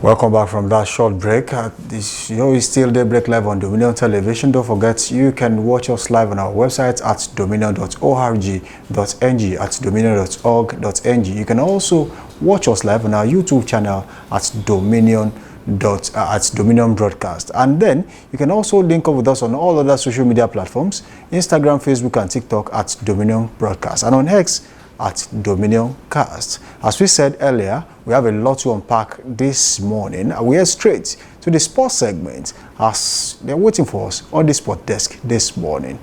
Welcome back from that short break. This show is still Daybreak Live on Dominion Television. Don't forget, you can watch us live on our website at dominion.org.ng, at dominion.org.ng. You can also watch us live on our YouTube channel at Dominion Broadcast. And then you can also link up with us on all other social media platforms, Instagram, Facebook, and TikTok at Dominion Broadcast, and on X at Dominion Cast. As we said earlier, we have a lot to unpack this morning. We are straight to the sports segment as they're waiting for us on the sport desk this morning.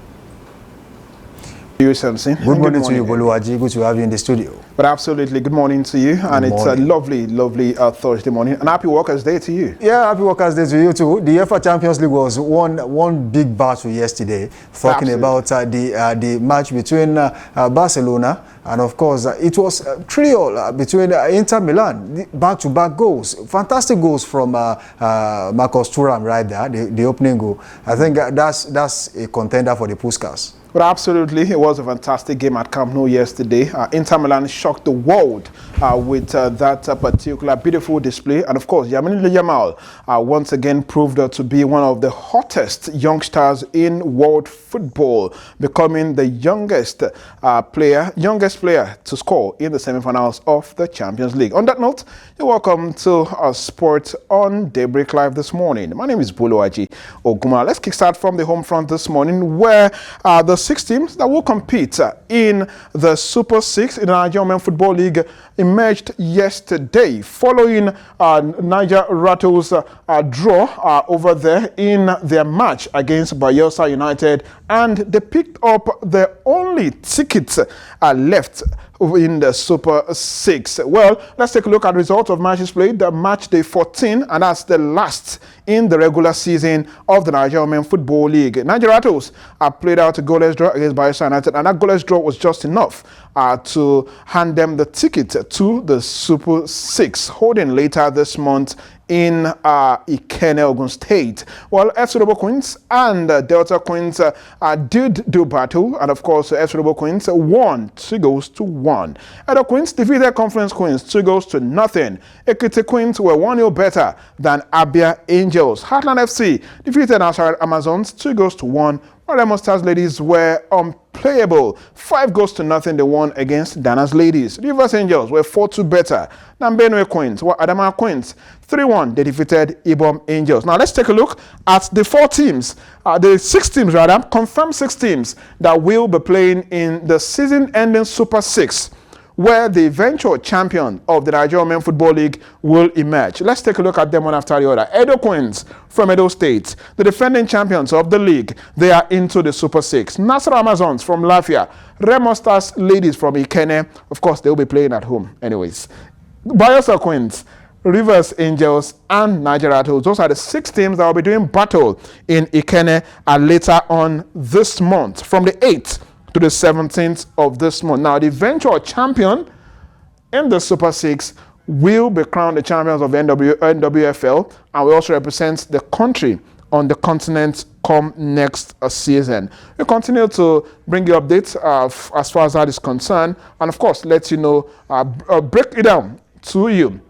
You, Samson. Good morning to you, Boluwaji. Good to have you in the studio. But absolutely, good morning to you. And it's a lovely Thursday morning. And happy Workers' Day to you. Yeah, happy Workers' Day to you too. The UEFA Champions League was one big battle yesterday, talking about the match between Barcelona and, of course, it was 3-3 between Inter Milan. Back-to-back goals. Fantastic goals from Marcus Thuram right there, the opening goal. I think that's a contender for the Puskás. But absolutely, it was a fantastic game at Camp Nou yesterday. Inter Milan shocked the world with that particular beautiful display. And of course, Lamine Yamal once again proved to be one of the hottest youngsters in world football, becoming the youngest player to score in the semifinals of the Champions League. On that note, you're welcome to Sport on Daybreak Live this morning. My name is Boluwaji Oguma. Let's kickstart from the home front this morning, where the 6 teams that will compete in the Super 6 in the Nigerian Women Football League emerged yesterday following Niger Rattles draw over there in their match against Bayelsa United, and they picked up the only tickets left in the Super 6. Well, let's take a look at results of matches played. The match day 14, and that's the last in the regular season of the Nigerian Women Football League. Niger Rattles played out a goalless draw against Bayelsa United, and that goalless draw was just enough to hand them the ticket to the Super 6, holding later this month in Ikene, Ogun State. Well, FC Robo Queens and Delta Queens did do battle, and of course, FC Robo Queens won 2-1. Edo Queens defeated Conference Queens 2-0. Ekiti Queens were 1-0 better than Abia Angels. Heartland FC defeated Nasarawa Amazons 2-1. While Lemon Stars ladies were unplayable. 5-0 they won against Dana's ladies. Rivers Angels were 4-2 better than Benue Queens, while Adama Queens 3-1 they defeated Ibom Angels. Now let's take a look at the 6 teams rather, confirmed 6 teams that will be playing in the season-ending Super 6, where the eventual champion of the Nigerian Women Football League will emerge. Let's take a look at them one after the other. Edo Queens from Edo State, the defending champions of the league, they are into the Super 6. Nasarawa Amazons from Lafia, Remo Stars ladies from Ikene, of course they will be playing at home anyways. Bayelsa Queens, Rivers Angels, and Niger Rattles. Those are the 6 teams that will be doing battle in Ikene later on this month, from the 8th to the 17th of this month. Now, the eventual champion in the Super 6 will be crowned the champions of the NWFL, and will also represent the country on the continent come next season. We continue to bring you updates as far as that is concerned, and of course, let you know, break it down to you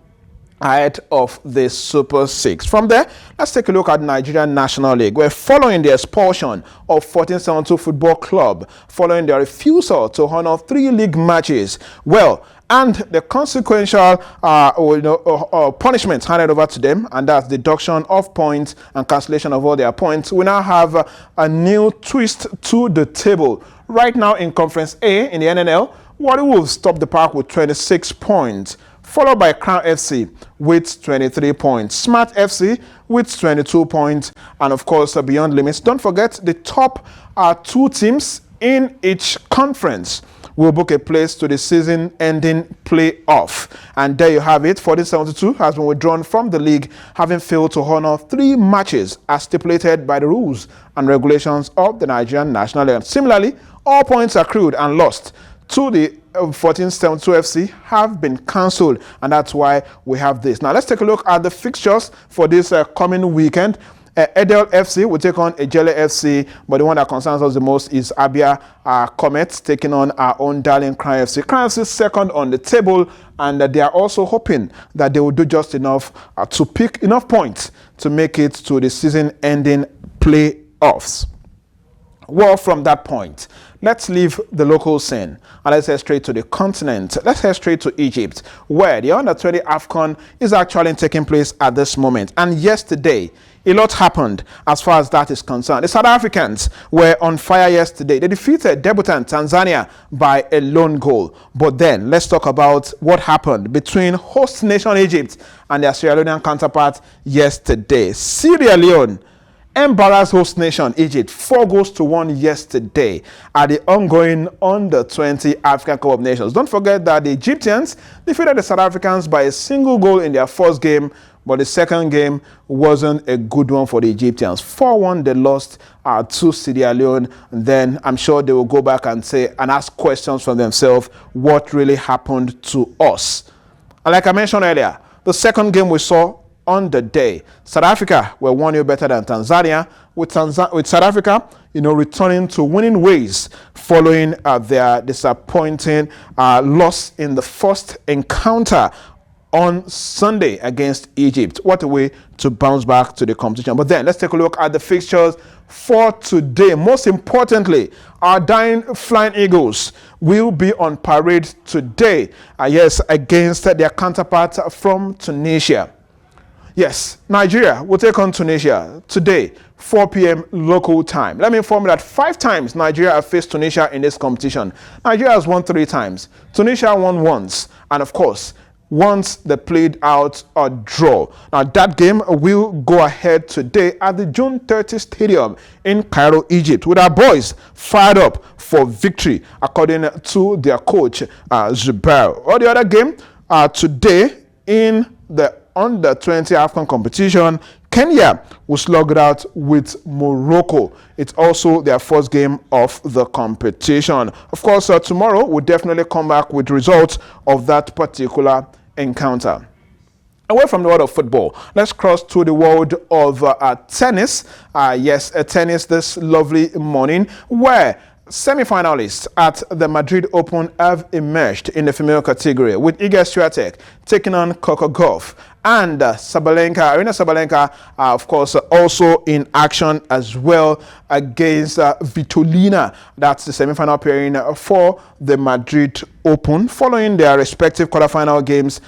ahead of the Super 6. From there, let's take a look at Nigerian National League. We're following the expulsion of 1472 Football Club, following their refusal to honor 3 league matches. Well, and the consequential punishment handed over to them, and that's deduction of points and cancellation of all their points. We now have a new twist to the table. Right now in Conference A in the NNL, Warri Wolves top the park with 26 points. Followed by Crown FC with 23 points, Smart FC with 22 points, and of course Beyond Limits. Don't forget, the top 2 teams in each conference will book a place to the season-ending playoff. And there you have it. 1472 has been withdrawn from the league, having failed to honor 3 matches as stipulated by the rules and regulations of the Nigerian National League. Similarly, all points accrued and lost to the 1472 FC have been cancelled, and that's why we have this. Now let's take a look at the fixtures for this coming weekend. Edel FC will take on Ejele FC, but the one that concerns us the most is Abia Comets taking on our own darling Crown FC. Crown FC is second on the table, and they are also hoping that they will do just enough to pick enough points to make it to the season-ending playoffs. Well, from that point, let's leave the local scene and let's head straight to the continent. Let's head straight to Egypt, where the Under-20 AFCON is actually taking place at this moment. And yesterday, a lot happened as far as that is concerned. The South Africans were on fire yesterday. They defeated debutant Tanzania by a lone goal. But then, let's talk about what happened between host nation Egypt and their Sierra Leonean counterpart yesterday. Sierra Leone embarrassed host nation Egypt 4-1 yesterday at the ongoing Under-20 African Cup of Nations. Don't forget that the Egyptians defeated the South Africans by a single goal in their first game, but the second game wasn't a good one for the Egyptians. 4-1 they lost to Sierra Leone. Then I'm sure they will go back and ask questions from themselves, what really happened to us? And like I mentioned earlier, the second game we saw on the day, South Africa were 1-0 better than Tanzania, with South Africa, returning to winning ways following their disappointing loss in the first encounter on Sunday against Egypt. What a way to bounce back to the competition. But then let's take a look at the fixtures for today. Most importantly, our dying Flying Eagles will be on parade today, against their counterpart from Tunisia. Yes, Nigeria will take on Tunisia today, 4 p.m. local time. Let me inform you that 5 times Nigeria have faced Tunisia in this competition. Nigeria has won 3 times. Tunisia won once. And of course, once they played out a draw. Now, that game will go ahead today at the June 30 Stadium in Cairo, Egypt, with our boys fired up for victory, according to their coach, Zubair. Or the other game today in the Under-20 AFCON competition, Kenya will slug it out with Morocco. It's also their first game of the competition. Of course, tomorrow we'll definitely come back with results of that particular encounter. Away from the world of football, let's cross to the world of tennis. Tennis this lovely morning, where semi-finalists at the Madrid Open have emerged in the female category, with Iga Swiatek taking on Coco Gauff, and Arina Sabalenka, of course, also in action as well against Vitolina. That's the semi-final pairing for the Madrid Open, following their respective quarterfinal games,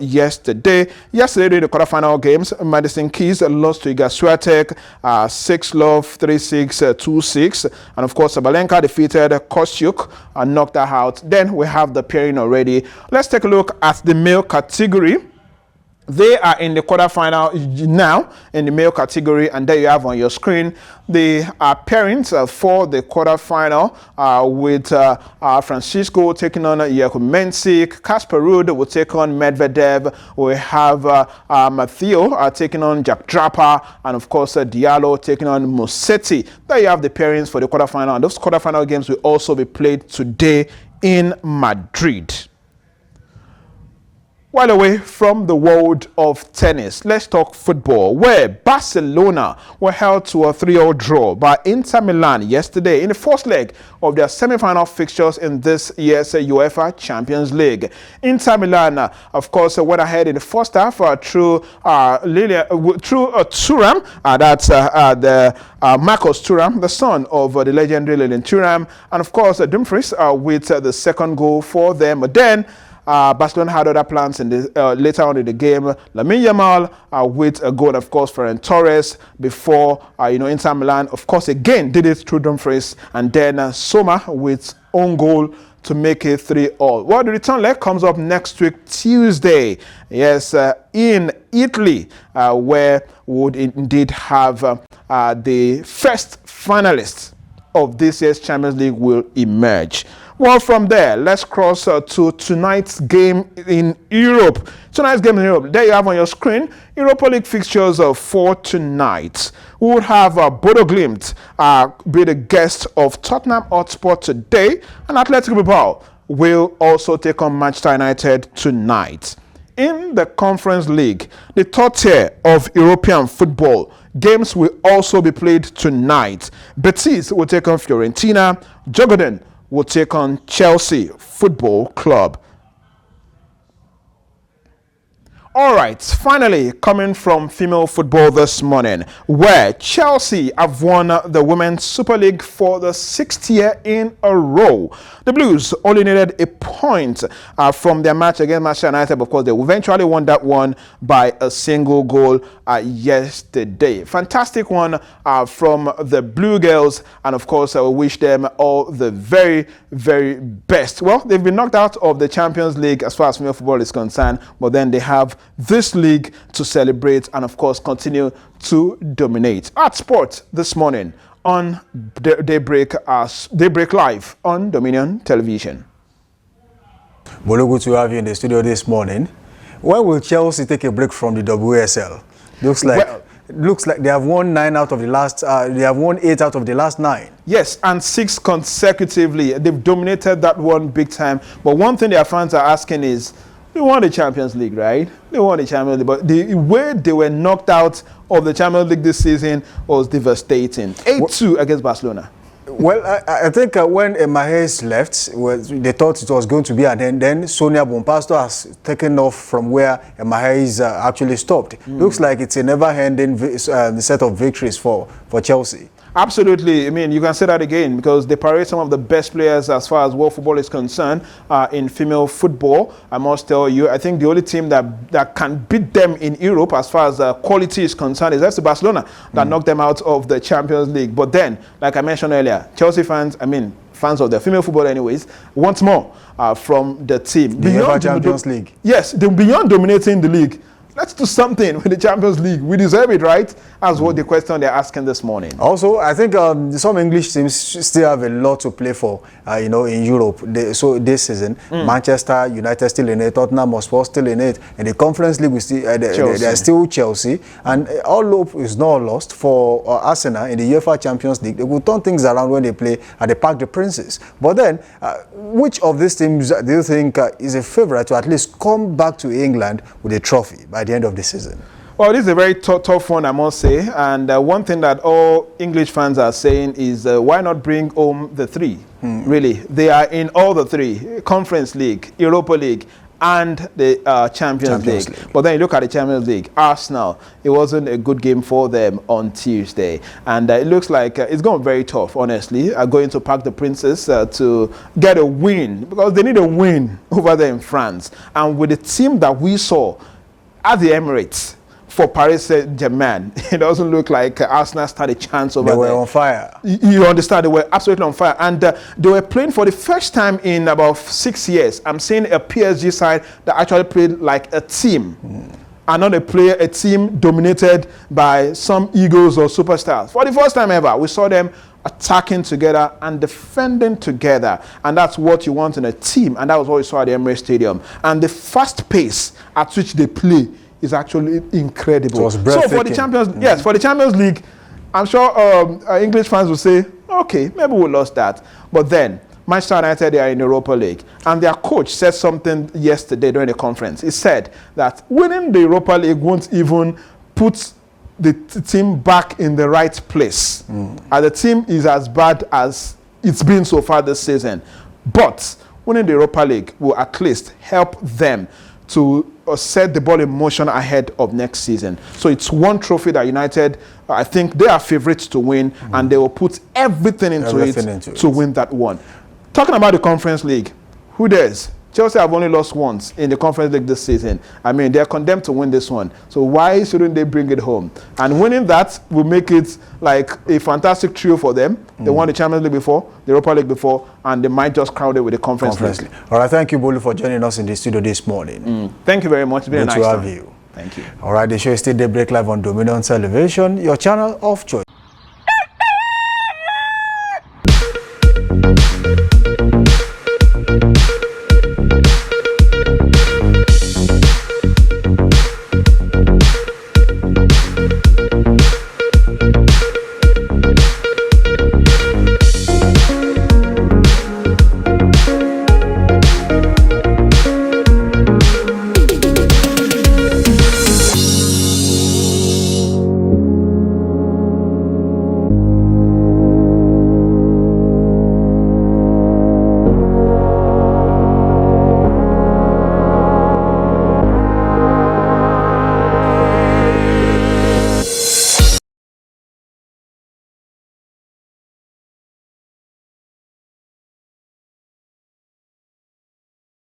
yesterday. Yesterday, during the quarterfinal games, Madison Keys lost to Iga Swiatek 6-love, 3-6, 2-6. And of course, Sabalenka defeated Kostyuk and knocked her out. Then we have the pairing already. Let's take a look at the male category. They are in the quarterfinal now in the male category, and there you have on your screen the pairings for the quarterfinal with Francisco taking on Jakub Mensik, Kasper Ruud will take on Medvedev, we have Matteo taking on Jack Draper, and of course Diallo taking on Musetti. There you have the pairings for the quarterfinal, and those quarterfinal games will also be played today in Madrid. While away from the world of tennis, let's talk football, where Barcelona were held to a 3-0 draw by Inter Milan yesterday in the first leg of their semi-final fixtures in this year's UEFA Champions League. Inter Milan, of course, went ahead in the first half through Thuram, that's the Marcos Thuram, the son of the legendary Lilian Thuram, and of course Dumfries with the second goal for them. But then Barcelona had other plans in the, later on in the game. Lamine Yamal with a goal, of course, Ferran Torres before, Inter Milan, of course, again did it through Dumfries, and then Soma with own goal to make it 3-3. Well, the return leg comes up next week, Tuesday. Yes, in Italy, where we would indeed have the first finalists of this year's Champions League will emerge. Well, from there, let's cross to tonight's game in Europe. Tonight's game in Europe, there you have on your screen, Europa League fixtures for tonight. We would have Bodo Glimt be the guest of Tottenham Hotspur today, and Athletic Bilbao will also take on Manchester United tonight. In the Conference League, the third tier of European football, Games will also be played tonight. Betis will take on Fiorentina. Jogoden will take on Chelsea Football Club. All right, finally, coming from female football this morning, where Chelsea have won the Women's Super League for the 6th year in a row. The Blues only needed a point from their match against Manchester United. Of course, they eventually won that one by a single goal yesterday. Fantastic one from the Blue Girls, and of course, I wish them all the very, very best. Well, they've been knocked out of the Champions League as far as female football is concerned, but then they have this league to celebrate and of course continue to dominate. At Sport this morning on Daybreak Live on Dominion Television. Bolo, good to have you in the studio this morning. When will Chelsea take a break from the WSL? Looks like they have won 8 out of the last 9. Yes, and 6 consecutively. They've dominated that one big time. But one thing their fans are asking is, they won the Champions League, right? They won the Champions League, but the way they were knocked out of the Champions League this season was devastating. 8-2 against Barcelona. Well, I think when Mahrez left, they thought it was going to be, and then Sonia Bonpasto has taken off from where Mahrez actually stopped. Looks like it's a never-ending set of victories for Chelsea. Absolutely. I mean, you can say that again because they parade some of the best players as far as world football is concerned in female football. I must tell you, I think the only team that can beat them in Europe as far as quality is concerned is FC Barcelona that knocked them out of the Champions League. But then, like I mentioned earlier, Chelsea fans, fans of the female football anyways, want more from the team. Beyond Champions League. Yes, beyond dominating the league. Let's do something with the Champions League. We deserve it, right? That's what the question they're asking this morning. Also, I think some English teams still have a lot to play for, in Europe. So this season, Manchester United still in it, Tottenham Hotspur still in it, and the Conference League, there's still Chelsea. And all hope is not lost for Arsenal in the UEFA Champions League. They will turn things around when they play at the Parc des Princes. But then, which of these teams do you think is a favourite to at least come back to England with a trophy by the end of the season? Well, this is a very tough one, I must say. And one thing that all English fans are saying is why not bring home the 3? Really, they are in all the 3: Conference League, Europa League, and the Champions League. But then you look at the Champions League, Arsenal, it wasn't a good game for them on Tuesday. And it looks like it's going very tough, honestly, going to Parc des Princes to get a win, because they need a win over there in France. And with the team that we saw at the Emirates for Paris Saint-Germain, it doesn't look like Arsenal had a chance over there. They were on fire. You understand, they were absolutely on fire. And they were playing for the first time in about 6 years. I'm seeing a PSG side that actually played like a team. And not a team dominated by some egos or superstars. For the first time ever, we saw them attacking together and defending together. And that's what you want in a team. And that was what we saw at the Emirates Stadium. And the fast pace at which they play is actually incredible. So for the Champions, for the Champions League, I'm sure English fans will say, okay, maybe we lost that. But then Manchester United, they are in Europa League, and their coach said something yesterday during the conference. He said that winning the Europa League won't even put the team back in the right place. And the team is as bad as it's been so far this season. But winning the Europa League will at least help them to set the ball in motion ahead of next season. So it's one trophy that United, I think they are favorites to win, and they will put everything into it to win that one. Talking about the Conference League, who dares? Chelsea have only lost once in the Conference League this season. I mean, they're condemned to win this one. So why shouldn't they bring it home? And winning that will make it like a fantastic trio for them. They won the Champions League before, the Europa League before, and they might just crowd it with the Conference League. All right, thank you, Bolu, for joining us in the studio this morning. Thank you very much. It's been a nice time. Good to have you. Thank you. All right, the show is still Daybreak Live on Dominion Television, your channel of choice.